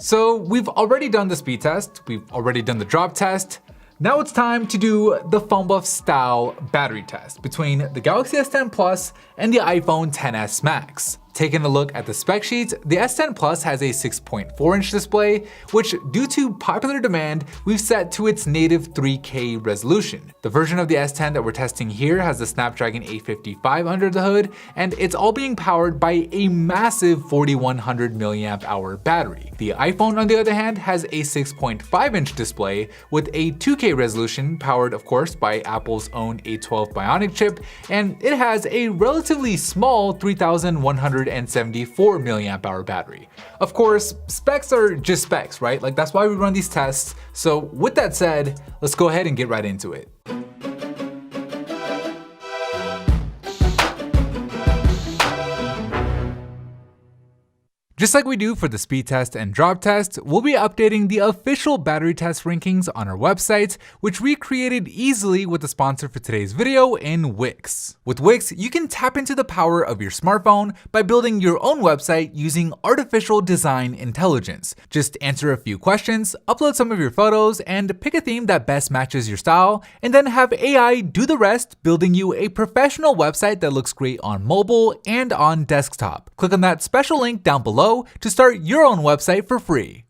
So we've already done the speed test, we've already done the drop test. Now it's time to do the phone buff style battery test between the Galaxy S10 Plus and the iPhone XS Max. Taking a look at the spec sheets, the S10 Plus has a 6.4-inch display, which due to popular demand, we've set to its native 3K resolution. The version of the S10 that we're testing here has the Snapdragon 855 under the hood, and it's all being powered by a massive 4100 mAh battery. The iPhone, on the other hand, has a 6.5-inch display with a 2K resolution, powered of course by Apple's own A12 Bionic chip, and it has a relatively small 3174 mAh battery. Of course, specs are just specs, right? Like, that's why we run these tests. So with that said, let's go ahead and get right into it. Just like we do for the speed test and drop test, we'll be updating the official battery test rankings on our website, which we created easily with the sponsor for today's video in Wix. With Wix, you can tap into the power of your smartphone by building your own website using artificial design intelligence. Just answer a few questions, upload some of your photos, and pick a theme that best matches your style, and then have AI do the rest, building you a professional website that looks great on mobile and on desktop. Click on that special link down below to start your own website for free.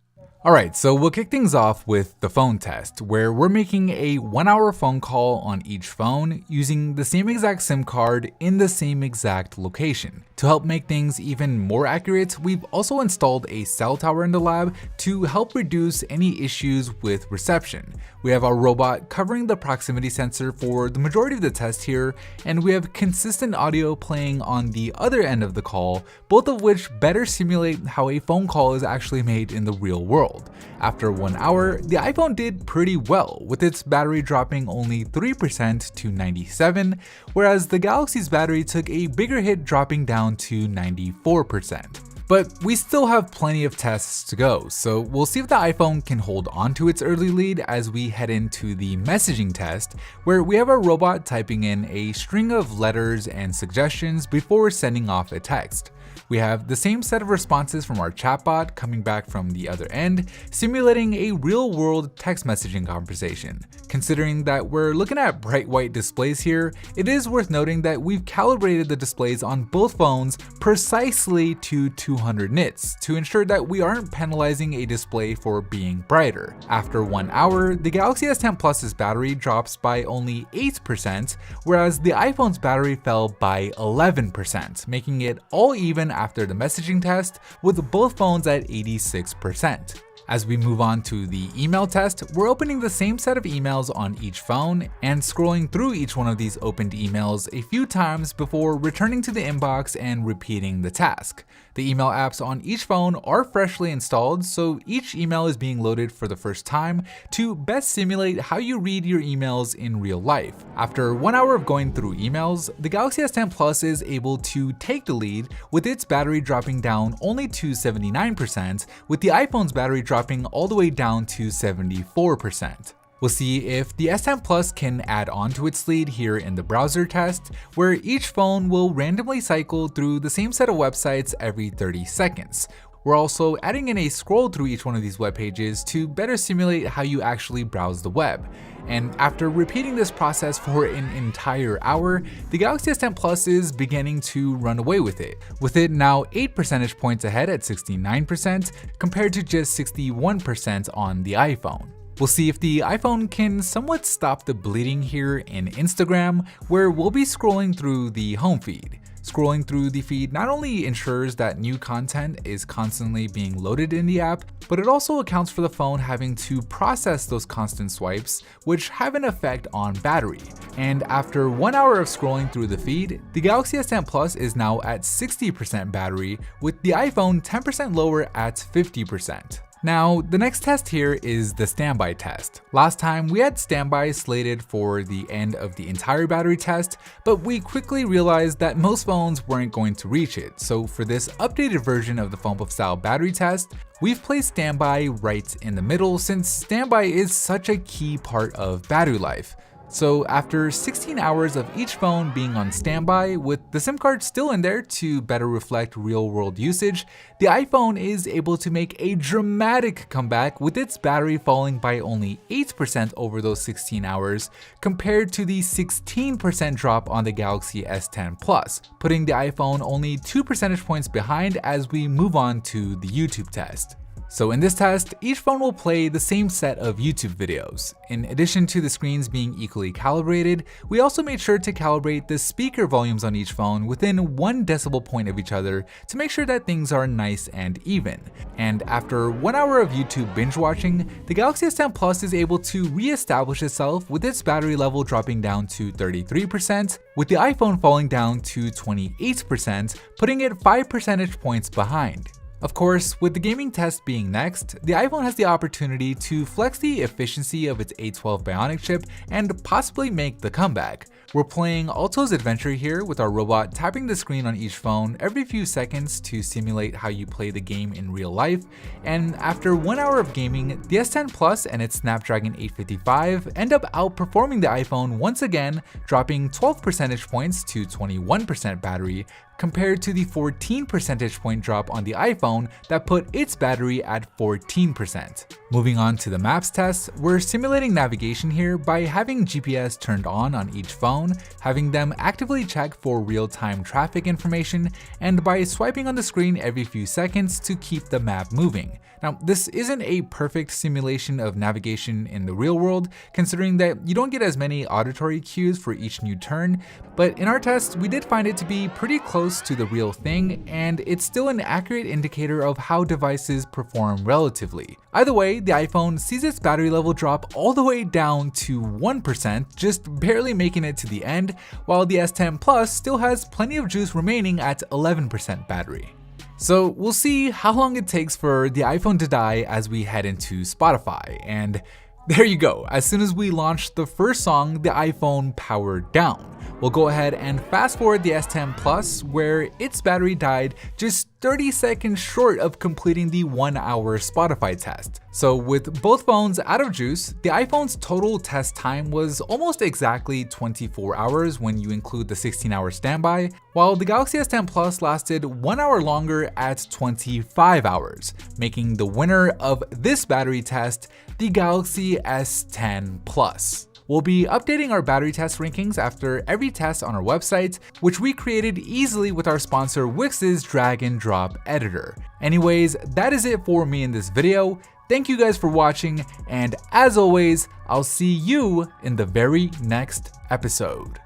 Alright, so we'll kick things off with the phone test, where we're making a 1-hour phone call on each phone using the same exact SIM card in the same exact location. To help make things even more accurate, we've also installed a cell tower in the lab to help reduce any issues with reception. We have our robot covering the proximity sensor for the majority of the test here, and we have consistent audio playing on the other end of the call, both of which better simulate how a phone call is actually made in the real world. After 1 hour, the iPhone did pretty well, with its battery dropping only 3% to 97%, whereas the Galaxy's battery took a bigger hit, dropping down to 94%. But we still have plenty of tests to go, so we'll see if the iPhone can hold on to its early lead as we head into the messaging test, where we have our robot typing in a string of letters and suggestions before sending off a text. We have the same set of responses from our chatbot coming back from the other end, simulating a real-world text messaging conversation. Considering that we're looking at bright white displays here, it is worth noting that we've calibrated the displays on both phones precisely to 200 nits to ensure that we aren't penalizing a display for being brighter. After 1 hour, the Galaxy S10 Plus's battery drops by only 8%, whereas the iPhone's battery fell by 11%, making it all even after the messaging test, with both phones at 86%. As we move on to the email test, we're opening the same set of emails on each phone and scrolling through each one of these opened emails a few times before returning to the inbox and repeating the task. The email apps on each phone are freshly installed, so each email is being loaded for the first time to best simulate how you read your emails in real life. After 1 hour of going through emails, the Galaxy S10 Plus is able to take the lead, with its battery dropping down only to 79%, with the iPhone's battery dropping all the way down to 74%. We'll see if the S10 Plus can add on to its lead here in the browser test, where each phone will randomly cycle through the same set of websites every 30 seconds. We're also adding in a scroll through each one of these web pages to better simulate how you actually browse the web. And after repeating this process for an entire hour, the Galaxy S10 Plus is beginning to run away with it now 8 percentage points ahead at 69% compared to just 61% on the iPhone. We'll see if the iPhone can somewhat stop the bleeding here in Instagram, where we'll be scrolling through the home feed. Scrolling through the feed not only ensures that new content is constantly being loaded in the app, but it also accounts for the phone having to process those constant swipes, which have an effect on battery. And after 1 hour of scrolling through the feed, the Galaxy S10 Plus is now at 60% battery, with the iPhone 10% lower at 50%. Now, the next test here is the standby test. Last time we had standby slated for the end of the entire battery test, but we quickly realized that most phones weren't going to reach it. So for this updated version of the phone buff style battery test, we've placed standby right in the middle, since standby is such a key part of battery life. So after 16 hours of each phone being on standby, with the SIM card still in there to better reflect real-world usage, the iPhone is able to make a dramatic comeback with its battery falling by only 8% over those 16 hours, compared to the 16% drop on the Galaxy S10 Plus, putting the iPhone only 2 percentage points behind as we move on to the YouTube test. So in this test, each phone will play the same set of YouTube videos. In addition to the screens being equally calibrated, we also made sure to calibrate the speaker volumes on each phone within 1 decibel point of each other to make sure that things are nice and even. And after 1 hour of YouTube binge watching, the Galaxy S10 Plus is able to re-establish itself with its battery level dropping down to 33%, with the iPhone falling down to 28%, putting it 5 percentage points behind. Of course, with the gaming test being next, the iPhone has the opportunity to flex the efficiency of its A12 Bionic chip and possibly make the comeback. We're playing Alto's Adventure here with our robot tapping the screen on each phone every few seconds to simulate how you play the game in real life, and after 1 hour of gaming, the S10 Plus and its Snapdragon 855 end up outperforming the iPhone once again, dropping 12 percentage points to 21% battery, compared to the 14 percentage point drop on the iPhone that put its battery at 14%. Moving on to the maps test, we're simulating navigation here by having GPS turned on each phone, having them actively check for real-time traffic information, and by swiping on the screen every few seconds to keep the map moving. Now, this isn't a perfect simulation of navigation in the real world, considering that you don't get as many auditory cues for each new turn, but in our test, we did find it to be pretty close to the real thing, and it's still an accurate indicator of how devices perform relatively. Either way, the iPhone sees its battery level drop all the way down to 1%, just barely making it to the end, while the S10 Plus still has plenty of juice remaining at 11% battery. So we'll see how long it takes for the iPhone to die as we head into Spotify, and there you go. As soon as we launched the first song, the iPhone powered down. We'll go ahead and fast forward the S10 Plus, where its battery died just 30 seconds short of completing the 1 hour Spotify test. So with both phones out of juice, the iPhone's total test time was almost exactly 24 hours when you include the 16-hour standby, while the Galaxy S10 Plus lasted 1 hour longer at 25 hours, making the winner of this battery test the Galaxy S10 Plus. We'll be updating our battery test rankings after every test on our website, which we created easily with our sponsor Wix's drag and drop editor. Anyways, that is it for me in this video. Thank you guys for watching, and as always, I'll see you in the very next episode.